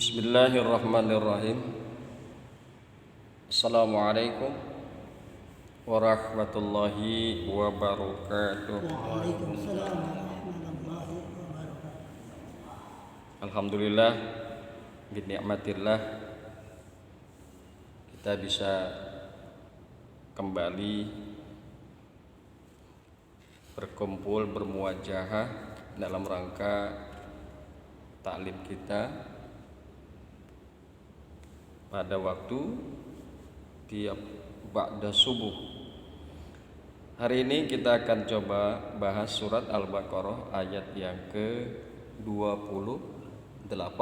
Bismillahirrahmanirrahim. Assalamualaikum warahmatullahi wabarakatuh. Waalaikumsalam warahmatullahi wabarakatuh. Alhamdulillah, binikmatillah kita bisa kembali berkumpul bermuajahah dalam rangka taklim kita pada waktu tiap ba'da subuh. Hari ini kita akan coba bahas surat Al-Baqarah ayat yang ke-28,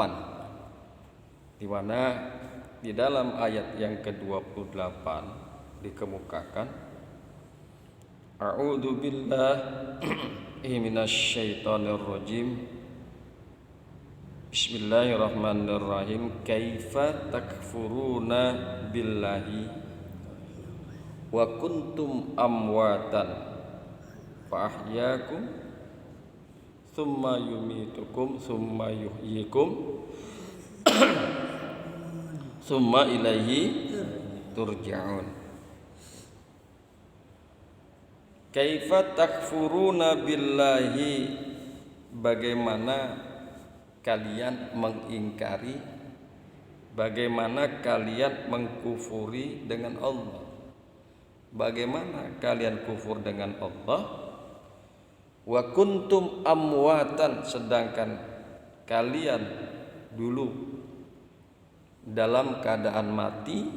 di mana di dalam ayat yang ke-28 dikemukakan A'udzu billahi minasyaitonir rajim. Bismillahirrahmanirrahim. Kaifa takfuruna billahi wa kuntum amwatan fa ahyaakum thumma yumitukum thumma yuhyikum thumma ilaihi turja'un. Kaifa takfuruna billahi, bagaimana kalian mengingkari, bagaimana kalian mengkufuri dengan Allah, bagaimana kalian kufur dengan Allah. Wa kuntum amwatan, sedangkan kalian dulu dalam keadaan mati.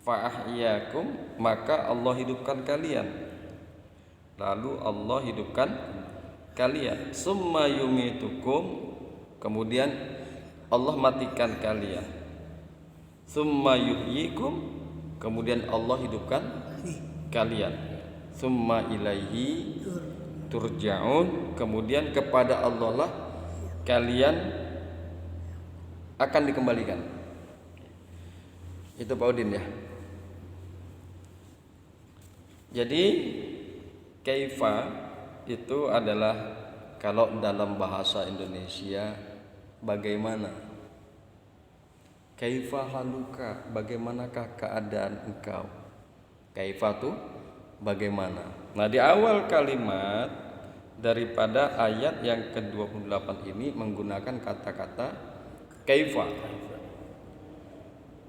Fa ahyakum, maka Allah hidupkan kalian, lalu Allah hidupkan kalian. Summa yumitukum, kemudian Allah matikan kalian. Summa yuhyikum, kemudian Allah hidupkan kalian. Summa ilaihi turja'un, kemudian kepada Allah lah kalian akan dikembalikan. Itu Pak Udin ya. Jadi kaifa itu adalah, kalau dalam bahasa Indonesia, bagaimana. Kaifa haluka, bagaimanakah keadaan engkau. Kaifa itu bagaimana. Nah, di awal kalimat daripada ayat yang ke-28 ini menggunakan kata-kata kaifa,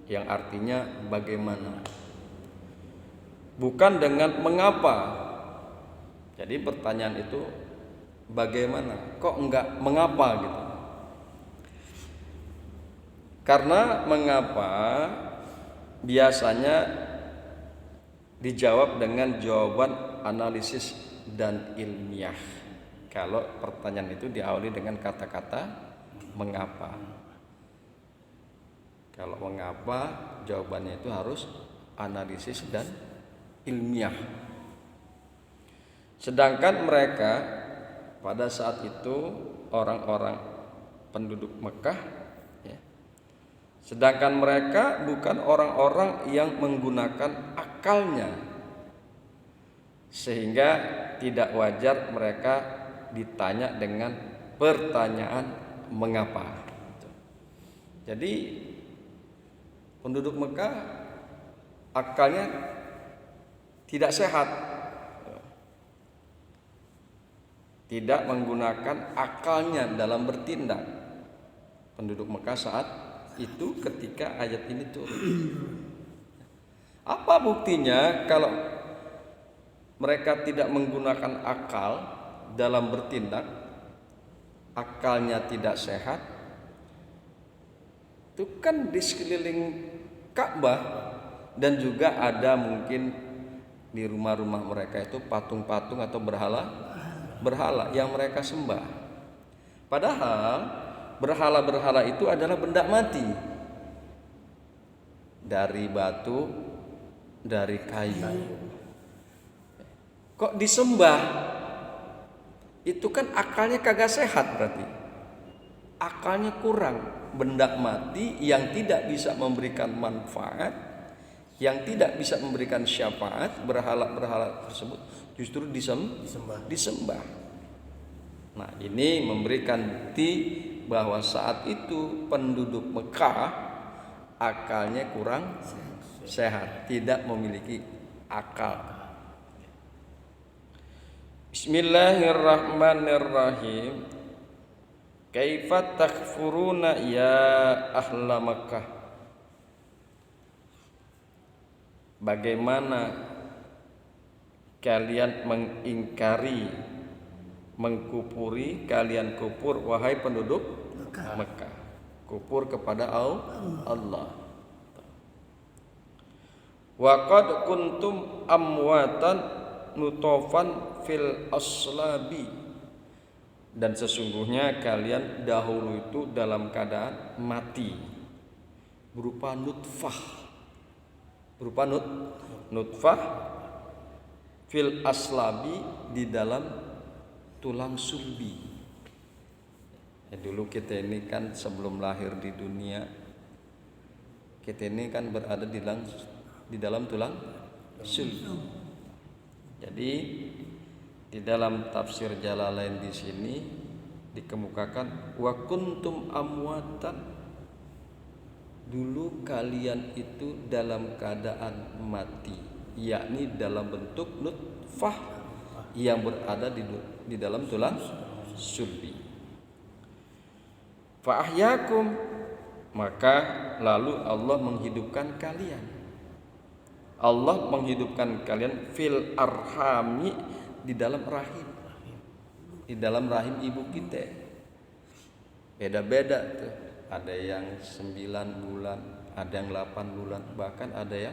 yang artinya bagaimana, bukan dengan mengapa. Jadi pertanyaan itu bagaimana, kok enggak mengapa gitu. Karena mengapa biasanya dijawab dengan jawaban analisis dan ilmiah. Kalau pertanyaan itu diawali dengan kata-kata mengapa. Kalau mengapa, jawabannya itu harus analisis dan ilmiah. Sedangkan mereka pada saat itu orang-orang penduduk Mekah, sedangkan mereka bukan orang-orang yang menggunakan akalnya, sehingga tidak wajar mereka ditanya dengan pertanyaan mengapa. Jadi penduduk Mekah akalnya tidak sehat, tidak menggunakan akalnya dalam bertindak. Penduduk Mekah saat itu ketika ayat ini turun. Apa buktinya kalau mereka tidak menggunakan akal dalam bertindak, akalnya tidak sehat? Itu kan di sekeliling Ka'bah, dan juga ada mungkin di rumah-rumah mereka itu patung-patung atau berhala yang mereka sembah. Padahal berhala-berhala itu adalah benda mati, dari batu, dari kayu. Kok disembah? Itu kan akalnya kagak sehat, berarti akalnya kurang. Benda mati yang tidak bisa memberikan manfaat, yang tidak bisa memberikan syafaat, berhala-berhala tersebut justru disembah. Nah, ini memberikan bukti bahwa saat itu penduduk Mekah akalnya kurang sehat, tidak memiliki akal. Bismillahirrahmanirrahim. Kaifa takfuruna ya ahla Makkah? Bagaimana kalian mengingkari, mengkufuri, kalian kufur wahai penduduk Mekah. Kufur kepada Allah. Wa qad kuntum amwatan nutofan fil aslabi, dan sesungguhnya kalian dahulu itu dalam keadaan mati berupa nutfah fil aslabi, di dalam tulang sulbi. Dulu kita ini kan sebelum lahir di dunia, kita ini kan berada di dalam tulang sulbi. Jadi di dalam tafsir Jalalain di sini dikemukakan wa kuntum amwatan, dulu kalian itu dalam keadaan mati, yakni dalam bentuk nutfah yang berada di dalam tulang sulbi. Fa ahyakum, maka lalu Allah menghidupkan kalian. Allah menghidupkan kalian fil arhami, di dalam rahim, di dalam rahim ibu kita. Beda-beda tuh, ada yang 9 bulan, ada yang 8 bulan, bahkan ada yang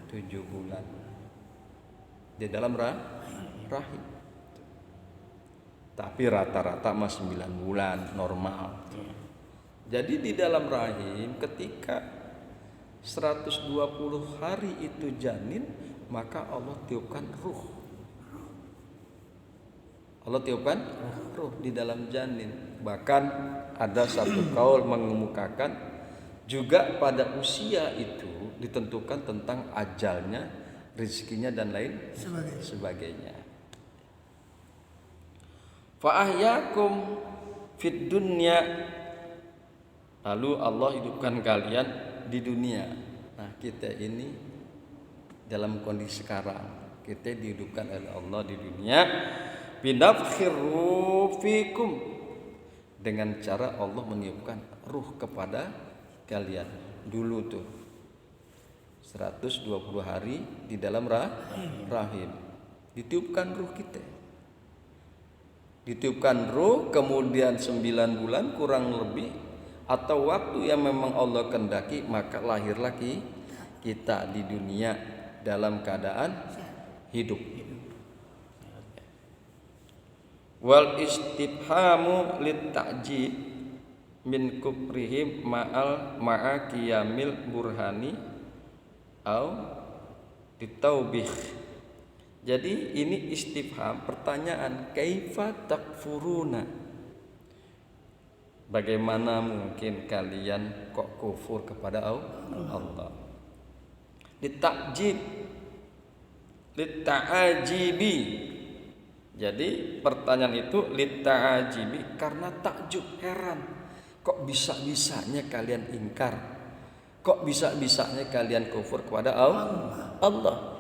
7 bulan di dalam rahim. Tapi rata-rata mah 9 bulan normal. Jadi di dalam rahim ketika 120 hari itu janin, maka Allah tiupkan ruh. Allah tiupkan ruh di dalam janin. Bahkan ada satu kaul mengemukakan juga pada usia itu ditentukan tentang ajalnya, rezekinya dan lain sebagainya. Fa ahyakum fid dunya, lalu Allah hidupkan kalian di dunia. Nah, kita ini dalam kondisi sekarang, kita dihidupkan oleh Allah di dunia binafkhiru fikum, dengan cara Allah meniupkan ruh kepada kalian. Dulu tuh 120 hari di dalam rahim ditiupkan ruh kita. Ditiupkan ruh, kemudian 9 bulan kurang lebih, atau waktu yang memang Allah kehendaki, maka lahirlah kita di dunia dalam keadaan hidup. Wal istifhamu lit ta'jib min kufrihim ma'a qiyamil burhani au ditaubih. Jadi ini istifham, pertanyaan, kaifa takfuruna, bagaimana mungkin kalian kok kufur kepada Allah. Litakjib, litaajibi. Jadi pertanyaan itu litaajibi karena takjub, heran. Kok bisa-bisanya kalian ingkar? Kok bisa-bisanya kalian kufur kepada Allah?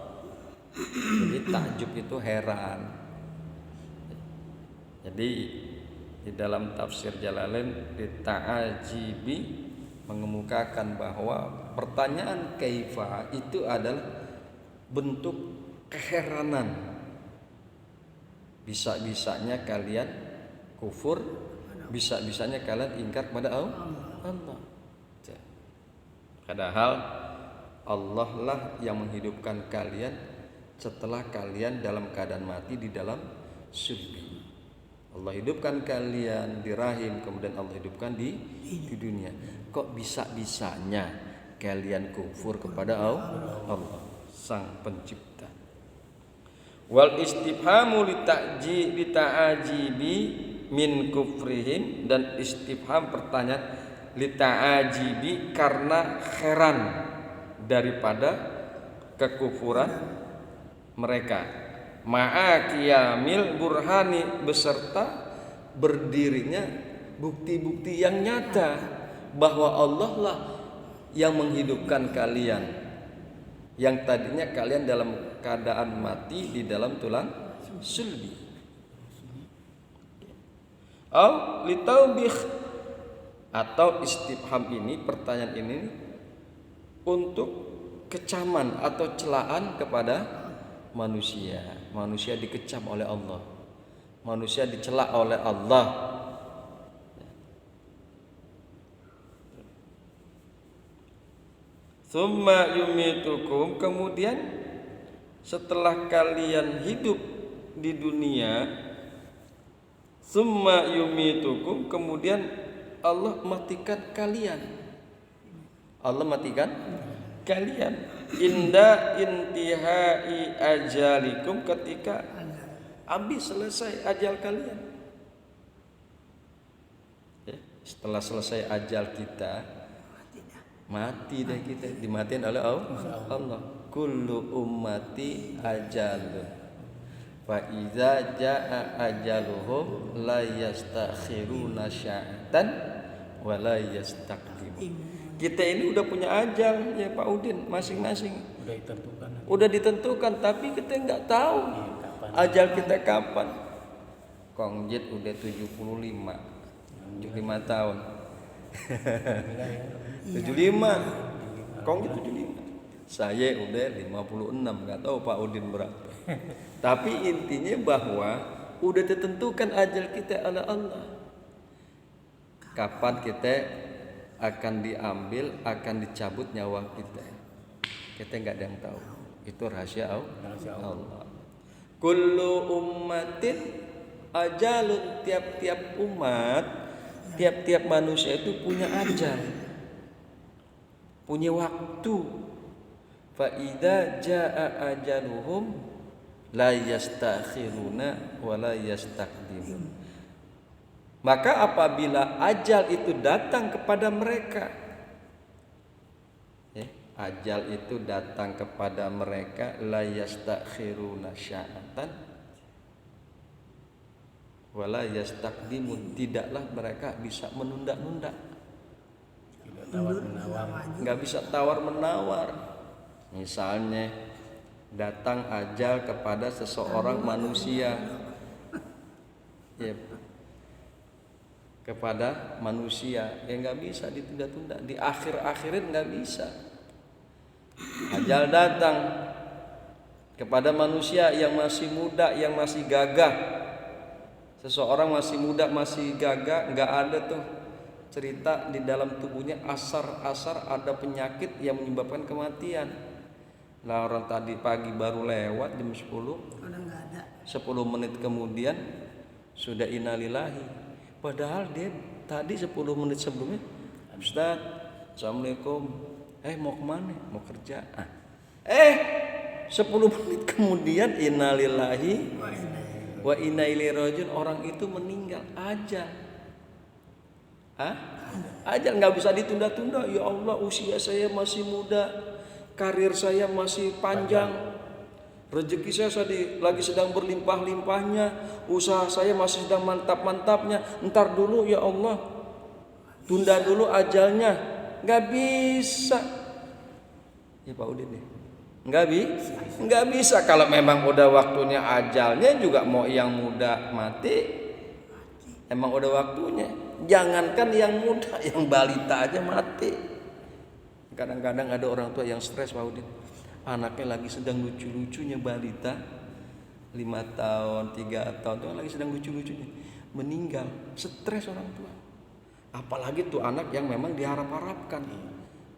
Jadi takjub itu heran. Jadi di dalam tafsir Jalalain litaajibi mengemukakan bahwa pertanyaan kaifa itu adalah bentuk keheranan. Bisa-bisanya kalian kufur, bisa-bisanya kalian ingkar kepada Allah. Padahal Allah lah yang menghidupkan kalian setelah kalian dalam keadaan mati di dalam sulbi. Allah hidupkan kalian di rahim, kemudian Allah hidupkan di dunia. Kok bisa-bisanya kalian kufur kepada Allah, Sang Pencipta? Wal istifhamu lita'ajibi min kufrihim, dan istifham pertanyaan lita'ajibi karena heran daripada kekufuran mereka. Ma'a qiyamil burhani, beserta berdirinya bukti-bukti yang nyata bahwa Allah lah yang menghidupkan kalian, yang tadinya kalian dalam keadaan mati di dalam tulang sulbi. Atau istifham ini, pertanyaan ini untuk kecaman atau celaan kepada manusia. Manusia dikecam oleh Allah, manusia dicela oleh Allah. Tsumma yumitukum, kemudian setelah kalian hidup di dunia, tsumma yumitukum, kemudian Allah matikan kalian. Allah matikan kalian inda intihai ajalikum, ketika habis selesai ajal kalian. Ya, setelah selesai ajal kita, mati deh kita, dimatiin oleh Allah. Kullu ummati ajalun fa iza jaa ajaluhum la yastakhiruna sya'atan wa la yastaqdimun. Kita ini udah punya ajal ya Pak Udin, masing-masing udah ditentukan, tapi kita nggak tahu ajal kita kapan. Kong Jit udah 75 tahun 75, Kong Jit 75, saya udah 56, nggak tahu Pak Udin berapa. Tapi intinya bahwa udah ditentukan ajal kita oleh Allah, kapan kita akan diambil, akan dicabut nyawa kita. Kita nggak ada yang tahu. Itu rahasia Allah. Kullu ummatin ajalun, tiap-tiap umat, tiap-tiap manusia itu punya ajal, punya waktu. Fa idza jaa ajaluhum la yastakhiruna wa la yastaqdimun. Maka apabila ajal itu datang kepada mereka, ajal itu datang kepada mereka, la yastakhiruna sya'atan wa la yastaqdimun, tidaklah mereka bisa menunda-nunda, nggak bisa tawar-menawar. Misalnya datang ajal kepada seseorang manusia, ya, kepada manusia, ya nggak bisa ditunda-tunda, di akhir-akhirin nggak bisa. Ajal datang kepada manusia yang masih muda, yang masih gagah. Seseorang masih muda, masih gagah, nggak ada tuh cerita di dalam tubuhnya asar-asar ada penyakit yang menyebabkan kematian. Nah, orang tadi pagi baru lewat jam 10, 10 menit kemudian sudah innalillahi. Padahal dia tadi 10 menit sebelumnya, Ustaz, Assalamualaikum, mau kemana? Mau kerja. 10 menit kemudian innalillahi wa inna ilaihi rajiun, orang itu meninggal. Ajal nggak bisa ditunda-tunda. Ya Allah, usia saya masih muda, karir saya masih panjang, rezeki saya lagi sedang berlimpah-limpahnya, usaha saya masih sedang mantap-mantapnya. Ntar dulu ya Allah, tunda dulu ajalnya. Nggak bisa ya Pak Udin nih, nggak bisa. Kalau memang udah waktunya ajalnya, juga mau yang muda mati, emang udah waktunya. Jangankan yang muda, yang balita aja mati. Kadang-kadang ada orang tua yang stres Pak Udin, anaknya lagi sedang lucu-lucunya, balita 5 tahun, 3 tahun tuh lagi sedang lucu-lucunya, meninggal. Stres orang tua. Apalagi tuh anak yang memang diharap-harapkan,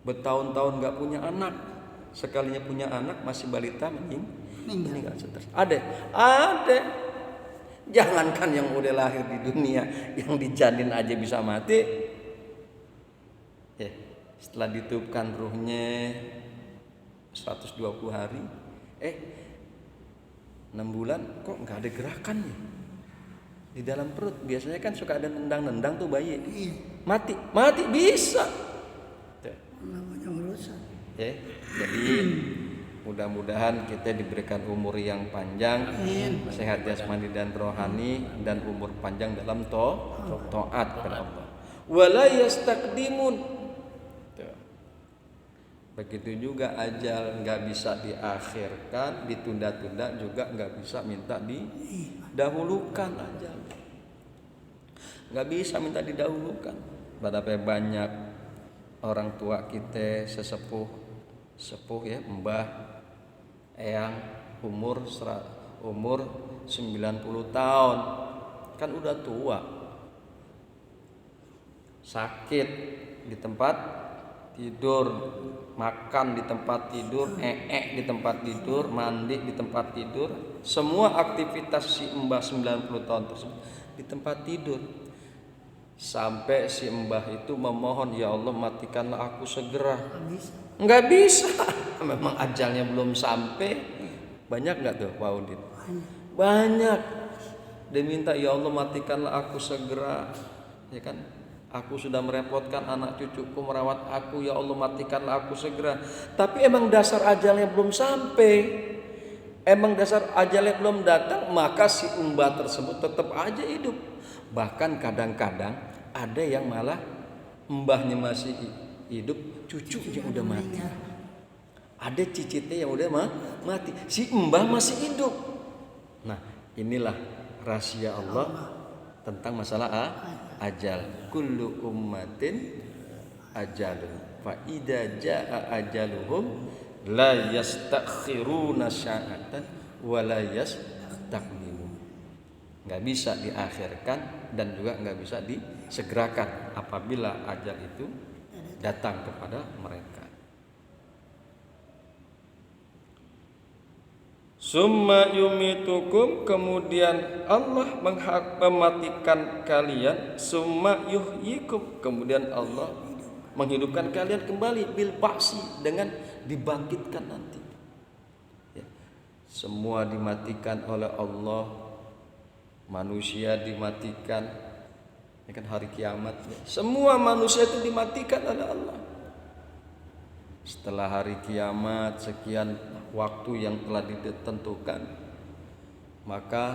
bertahun-tahun gak punya anak, sekalinya punya anak masih balita meninggal. Stres. Ada. Jangankan yang udah lahir di dunia, yang dijanin aja bisa mati. Setelah ditiupkan ruhnya 120 hari, 6 bulan kok nggak ada gerakannya di dalam perut. Biasanya kan suka ada nendang-nendang tuh bayi, mati bisa. Jadi Mudah-mudahan kita diberikan umur yang panjang, sehat jasmani dan rohani, dan umur panjang dalam taat kepada Allah. Wala yastaqdimun. Begitu juga ajal nggak bisa diakhirkan, ditunda-tunda juga nggak bisa minta didahulukan ajal. Nggak bisa minta didahulukan. Padahal banyak orang tua kita sepuh ya, mbah, eyang, umur 90 tahun, kan udah tua, sakit di tempat tidur, makan di tempat tidur, di tempat tidur, mandi di tempat tidur, semua aktivitas si mbah 90 tahun tersebut di tempat tidur. Sampai si mbah itu memohon, ya Allah matikanlah aku segera. Nggak bisa. Memang ajalnya belum sampai. Banyak nggak tuh Pak Udin? Banyak. Dia minta, ya Allah matikanlah aku segera. Ya kan? Aku sudah merepotkan anak cucuku merawat aku, ya Allah matikanlah aku segera. Tapi emang dasar ajalnya belum sampai. Emang dasar ajalnya belum datang, maka si mbah tersebut tetap aja hidup. Bahkan kadang-kadang ada yang malah mbahnya masih hidup, cucunya udah mati. Ada cicitnya yang udah mati, si mbah masih hidup. Nah, inilah rahasia Allah tentang masalah ajal. Kullu ummatin ajalun, fa idza jaa ajaluhum la yastakhiruna sa'atan wa la yastaqdimun. Nggak bisa diakhirkan dan juga nggak bisa disegerakan apabila ajal itu datang kepada mereka. Summa yumitukum, kemudian Allah mematikan kalian. Summa yuhyikum, kemudian Allah menghidupkan kalian kembali bil ba'si, dengan dibangkitkan nanti. Ya. Semua dimatikan oleh Allah, manusia dimatikan, ya kan, hari kiamat. Ya. Semua manusia itu dimatikan oleh Allah. Setelah hari kiamat, sekian waktu yang telah ditentukan, maka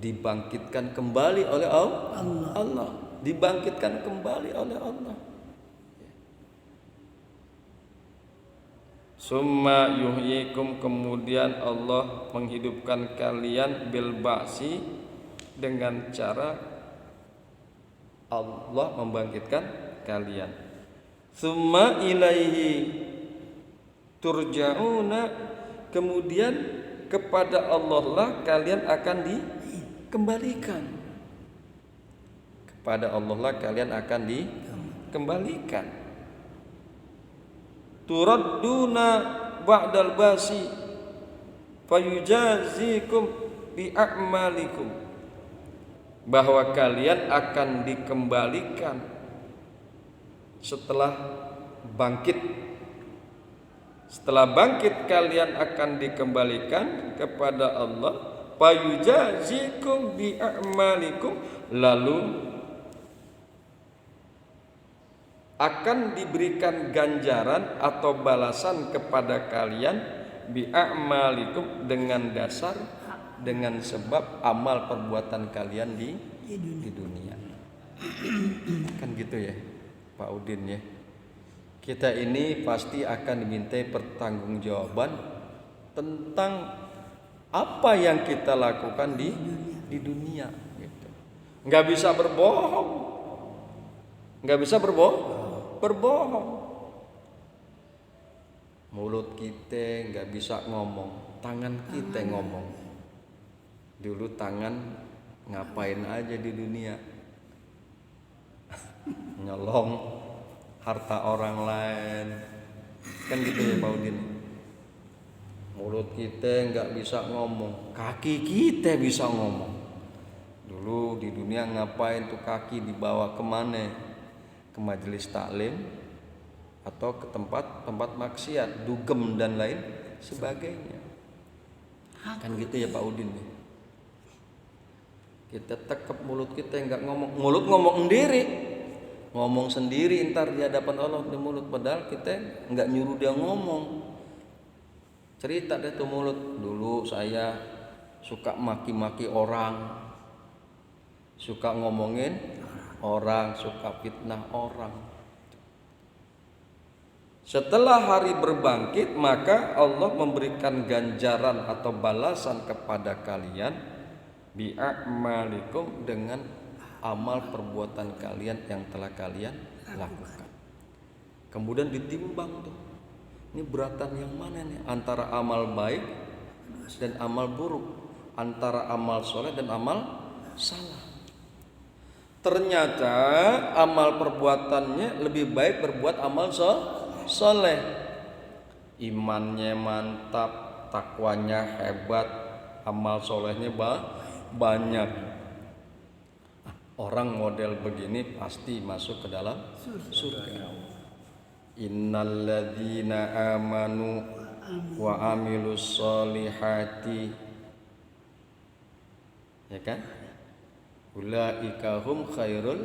dibangkitkan kembali oleh Allah. Dibangkitkan kembali oleh Allah. Summa yuhyikum, kemudian Allah menghidupkan kalian bil ba'si, dengan cara Allah membangkitkan kalian. Summa ilaihi turja'una, kemudian kepada Allah lah kalian akan dikembalikan. Kepada Allah lah kalian akan dikembalikan. Turadduna ba'dal basi fayujazikum bi'a'malikum, bahwa kalian akan dikembalikan setelah bangkit. Setelah bangkit kalian akan dikembalikan kepada Allah. Fayujazikum bi'a'malikum, lalu akan diberikan ganjaran atau balasan kepada kalian bi'a'malikum, dengan dasar, dengan sebab amal perbuatan kalian di dunia. Kan gitu ya Pak Udin ya. Kita ini pasti akan dimintai pertanggungjawaban tentang apa yang kita lakukan di dunia gitu. Nggak bisa berbohong. Nggak bisa berbohong. Mulut kita nggak bisa ngomong, tangan kita ngomong. Dulu tangan ngapain aja di dunia? Nyolong harta orang lain, kan gitu ya Pak Udin. Mulut kita nggak bisa ngomong, kaki kita bisa ngomong. Dulu di dunia ngapain tuh kaki dibawa kemana? Ke majelis taklim atau ke tempat maksiat, dugem dan lain sebagainya. Kan gitu ya Pak Udin. Kita tekep mulut kita nggak ngomong, mulut ngomong sendiri ntar di hadapan Allah di mulut, padahal kita nggak nyuruh dia ngomong. Cerita deh tuh mulut, dulu saya suka maki-maki orang, suka ngomongin orang, suka fitnah orang. Setelah hari berbangkit, maka Allah memberikan ganjaran atau balasan kepada kalian bi'amalikum, dengan amal perbuatan kalian yang telah kalian lakukan. Kemudian ditimbang tuh, ini beratan yang mana nih, antara amal baik dan amal buruk, antara amal soleh dan amal salah. Ternyata amal perbuatannya lebih baik berbuat amal soleh, imannya mantap, takwanya hebat, amal solehnya banyak. Orang model begini pasti masuk ke dalam surga. Innalladzina amanu wa amilus solihati, ya kan? Ulaika hum khairul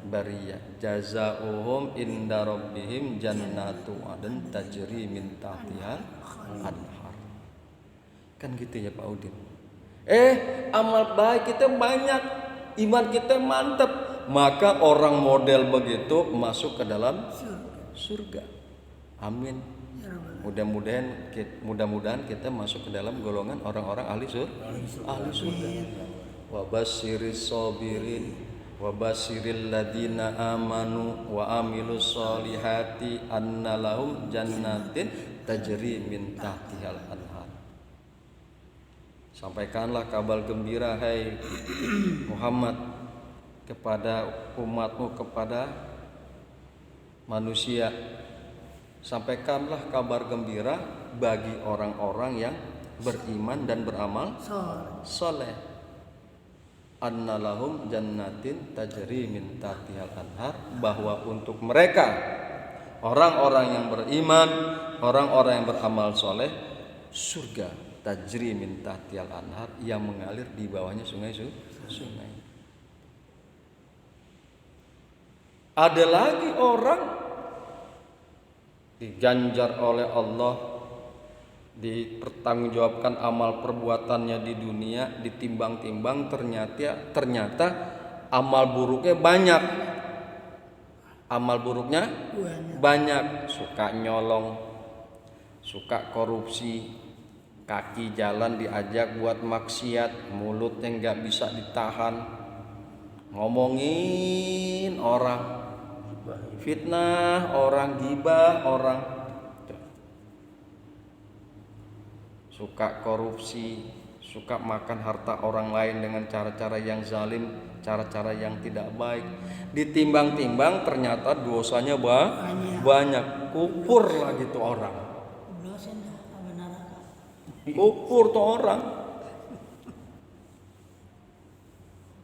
bariyah jazaohum inda rabbihim jannatu adn tajri min tahtihal anhar. Kan gitu ya Pak Udin. Amal baik kita banyak, iman kita mantap, maka orang model begitu masuk ke dalam surga. Amin. Mudah-mudahan kita masuk ke dalam golongan orang-orang ahli surga. Wa basyiris sabirin wa basyiril ladina amanu wa amilus solihati anna lahum jannatin tajri min tahtihal anhar. Sampaikanlah kabar gembira hai Muhammad kepada umatmu, kepada manusia. Sampaikanlah kabar gembira bagi orang-orang yang beriman dan beramal soleh. Annalahum jannatin tajri min tahtihal anhar, bahwa untuk mereka orang-orang yang beriman, orang-orang yang beramal soleh, surga tajri min tahtihal anhar, yang mengalir di bawahnya sungai-sungai. Ada lagi orang diganjar oleh Allah, dipertanggungjawabkan amal perbuatannya di dunia, ditimbang-timbang, ternyata amal buruknya banyak. Amal buruknya banyak, suka nyolong, suka korupsi, kaki jalan diajak buat maksiat, mulutnya nggak bisa ditahan, ngomongin orang, fitnah orang, gibah orang, suka korupsi, suka makan harta orang lain dengan cara-cara yang zalim, cara-cara yang tidak baik. Ditimbang-timbang ternyata dosanya banyak. Kupur lagi tuh orang. Kupur tuh orang.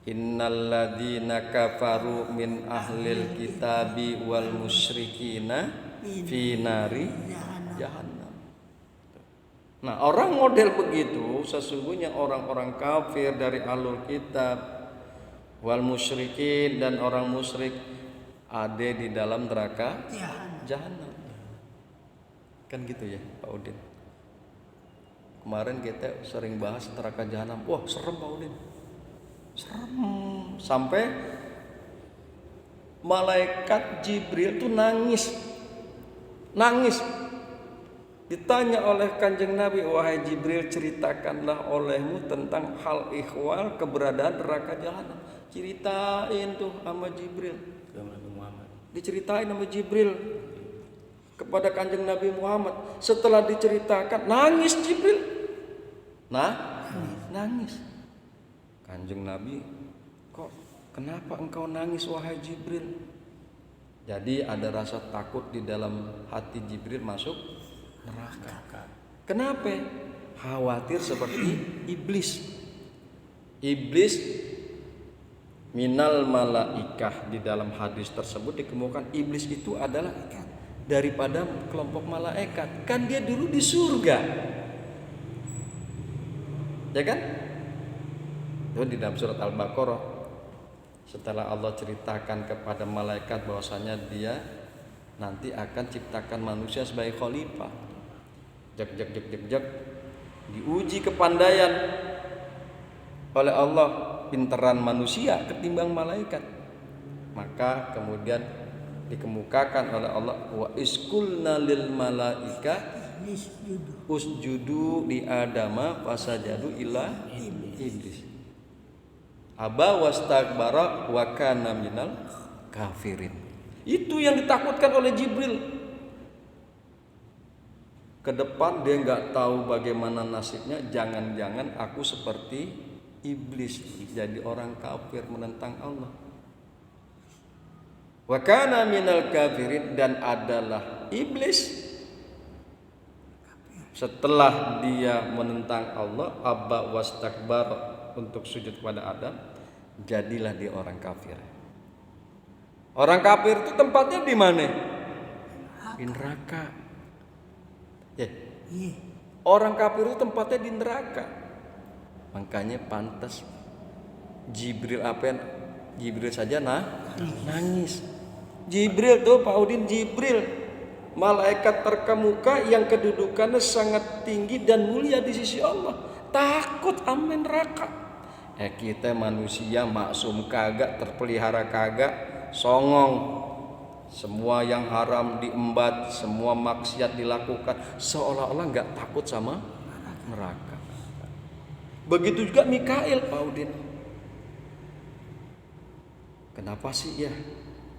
Innalladzina kafaru min ahlil kitabi wal musyrikina fi nari jahannam. Nah, orang model begitu sesungguhnya orang-orang kafir dari ahlul kitab wal musyrikin dan orang musyrik ada di dalam neraka jahanam. Kan gitu ya Pak Udin. Kemarin kita sering bahas neraka jahanam. Wah, serem Pak Udin. Serem. Sampai malaikat Jibril tuh nangis. Ditanya oleh Kanjeng Nabi, wahai Jibril, ceritakanlah olehmu tentang hal ihwal keberadaan neraka jahanam. Ceritain tuh sama Jibril. Diceritain sama Jibril kepada Kanjeng Nabi Muhammad. Setelah diceritakan, nangis Jibril. Nangis. Kanjeng Nabi, kok kenapa engkau nangis wahai Jibril? Jadi ada rasa takut di dalam hati Jibril masuk neraka. Kenapa? Khawatir seperti iblis. Iblis minal malaikah, di dalam hadis tersebut dikemukakan iblis itu adalah daripada kelompok malaikat. Kan dia dulu di surga. Ya kan? Itu di dalam surat Al-Baqarah. Setelah Allah ceritakan kepada malaikat bahwasanya dia nanti akan ciptakan manusia sebagai khalifah. Jak, diuji kepandaian oleh Allah, pinteran manusia ketimbang malaikat. Maka kemudian dikemukakan oleh Allah, wa iskulna lil malaika usjudu li adama fasajadu illa iblis aba wastakbara wa kana minal kafirin. Itu yang ditakutkan oleh Jibril. Ke depan dia nggak tahu bagaimana nasibnya, jangan-jangan aku seperti iblis, jadi orang kafir menentang Allah. Wa kana minal kafirin, dan adalah iblis setelah dia menentang Allah, abba wastakbar, untuk sujud kepada Adam, jadilah dia orang kafir. Orang kafir itu tempatnya di mana? Di neraka. Orang kafir itu tempatnya di neraka. Makanya pantas Jibril saja nangis. Jibril tuh Pak Udin, Jibril malaikat terkemuka yang kedudukannya sangat tinggi dan mulia di sisi Allah, takut amin neraka. Kita manusia maksum kagak, terpelihara kagak, songong. Semua yang haram diembat, semua maksiat dilakukan, seolah-olah nggak takut sama neraka. Begitu juga Mikail, Pak Udin. Kenapa sih ya?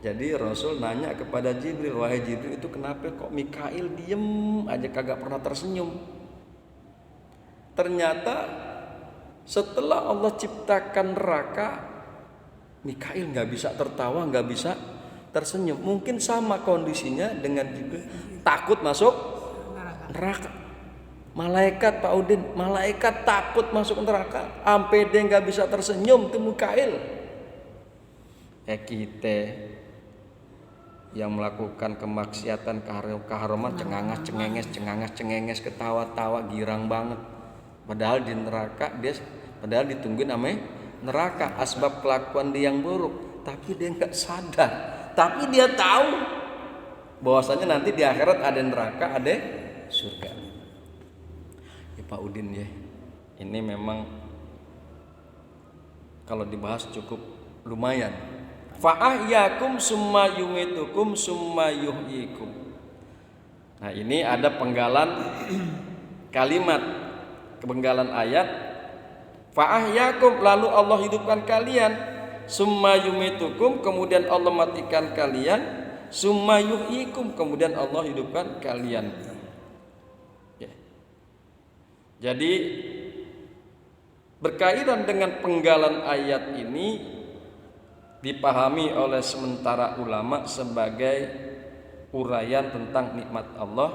Jadi Rasul nanya kepada Jibril, wahai Jibril, itu kenapa kok Mikail diem aja kagak pernah tersenyum? Ternyata setelah Allah ciptakan neraka, Mikail nggak bisa tertawa, nggak bisa tersenyum. Mungkin sama kondisinya dengan Jibril, takut masuk neraka. Malaikat Pak Udin, malaikat takut masuk neraka, sampai dia nggak bisa tersenyum tuh Mikail. Kita yang melakukan kemaksiatan, keharaman, cengenges, ketawa-tawa, girang banget. Padahal di neraka padahal ditungguin namanya neraka, asbab kelakuan dia yang buruk, tapi dia nggak sadar. Tapi dia tahu bahwasanya nanti di akhirat ada neraka, ada surga. Ya Pak Udin ya, ini memang kalau dibahas cukup lumayan. Fa'ahyakum summa yumitukum summa yuhyikum. Nah, ini ada penggalan kalimat, penggalan ayat. Fa'ahyakum, lalu Allah hidupkan kalian, summa yumitukum, kemudian Allah matikan kalian, summa yuhyikum, kemudian Allah hidupkan kalian. Ya. Jadi berkaitan dengan penggalan ayat ini dipahami oleh sementara ulama sebagai uraian tentang nikmat Allah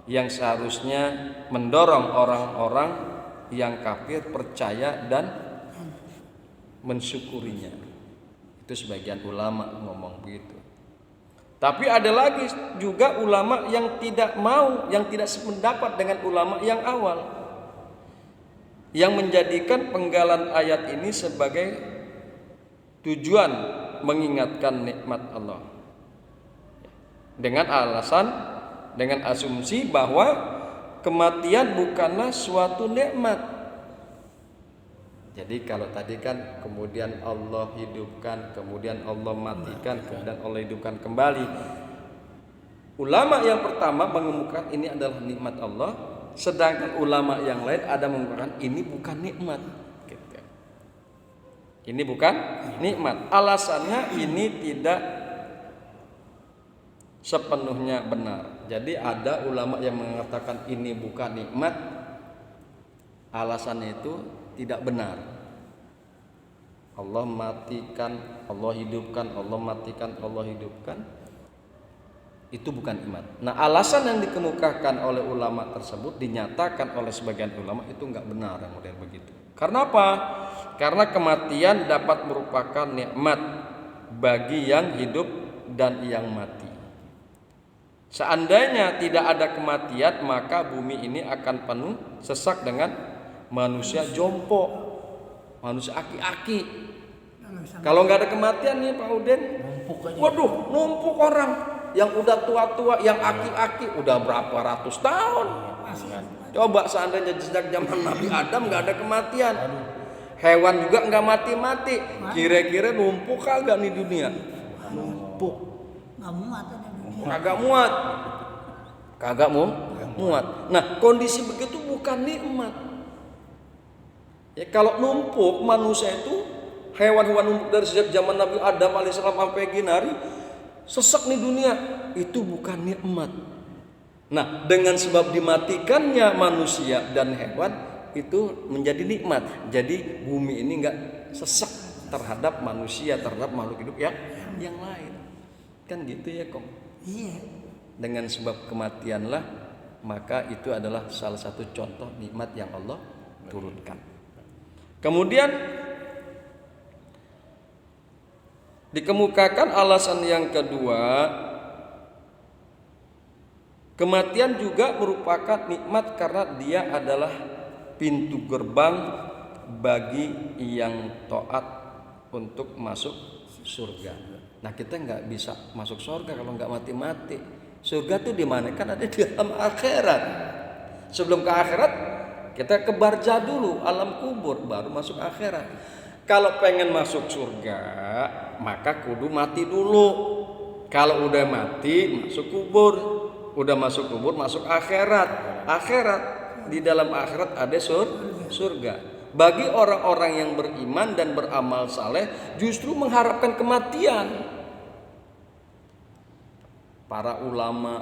yang seharusnya mendorong orang-orang yang kafir percaya dan mensyukurinya. Itu sebagian ulama ngomong begitu. Tapi ada lagi juga ulama yang tidak mau, yang tidak sependapat dengan ulama yang awal, yang menjadikan penggalan ayat ini sebagai tujuan mengingatkan nikmat Allah, dengan alasan, dengan asumsi bahwa kematian bukanlah suatu nikmat. Jadi kalau tadi kan kemudian Allah hidupkan, kemudian Allah matikan, kemudian Allah hidupkan kembali. Ulama yang pertama mengemukakan ini adalah nikmat Allah, sedangkan ulama yang lain ada mengemukakan ini bukan nikmat. Ini bukan nikmat. Alasannya ini tidak sepenuhnya benar. Jadi ada ulama yang mengatakan ini bukan nikmat, alasannya itu tidak benar. Allah matikan, Allah hidupkan, Allah matikan, Allah hidupkan, itu bukan nikmat. Nah, alasan yang dikemukakan oleh ulama tersebut dinyatakan oleh sebagian ulama itu enggak benar yang model begitu. Karena apa? Karena kematian dapat merupakan nikmat bagi yang hidup dan yang mati. Seandainya tidak ada kematian, maka bumi ini akan penuh sesak dengan manusia jompo, manusia aki-aki. Kalau nggak ada kematian nih Pak Udin, waduh, numpuk orang yang udah tua-tua, yang aki-aki udah berapa ratus tahun. Coba seandainya sejak zaman Nabi Adam nggak ada kematian, hewan juga nggak mati-mati, kira-kira numpuk kagak nih dunia? Numpuk. Nggak muat ada dunia. Kagak muat. Kagak muat. Nah, kondisi begitu bukan nikmat. Ya kalau numpuk manusia itu, hewan-hewan numpuk dari sejak zaman Nabi Adam alaihissalam sampai gini hari, sesek nih dunia, itu bukan nikmat. Nah, dengan sebab dimatikannya manusia dan hewan itu menjadi nikmat. Jadi bumi ini enggak sesek terhadap manusia, terhadap makhluk hidup yang lain. Kan gitu ya, Kom. Iya. Dengan sebab kematianlah, maka itu adalah salah satu contoh nikmat yang Allah turunkan. Kemudian dikemukakan alasan yang kedua, kematian juga merupakan nikmat karena dia adalah pintu gerbang bagi yang taat untuk masuk surga. Nah, kita nggak bisa masuk surga kalau nggak mati-mati. Surga itu di mana? Kan ada di alam akhirat. Sebelum ke akhirat, kita ke barza dulu, alam kubur, baru masuk akhirat. Kalau pengen masuk surga, maka kudu mati dulu. Kalau udah mati, masuk kubur. Udah masuk kubur, masuk akhirat. Akhirat, di dalam akhirat ada surga. Bagi orang-orang yang beriman dan beramal saleh, justru mengharapkan kematian. Para ulama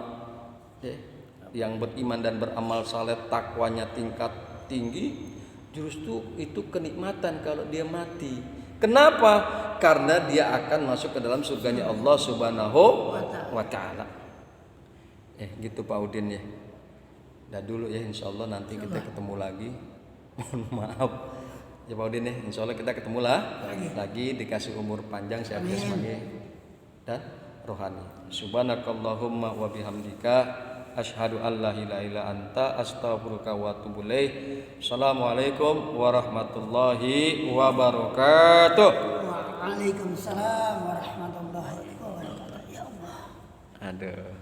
yang beriman dan beramal saleh, takwanya tingkat tinggi, justru itu kenikmatan kalau dia mati. Kenapa? Karena dia akan masuk ke dalam surganya Allah Subhanahu wa ta'ala. Gitu Pak Udin ya. Dah dulu ya, insyaallah nanti kita ketemu lagi. Mohon maaf ya Pak Udin ya, insyaallah kita ketemu lagi dikasih umur panjang, sehat jasmani dan rohani. Subhanakallahumma wa bihamdika asyhadu an la ilaha illa anta astaghfiruka wa atubu ilaik. Assalamualaikum warahmatullahi wabarakatuh. Waalaikumsalam warahmatullahi wabarakatuh. Ya Allah. Aduh.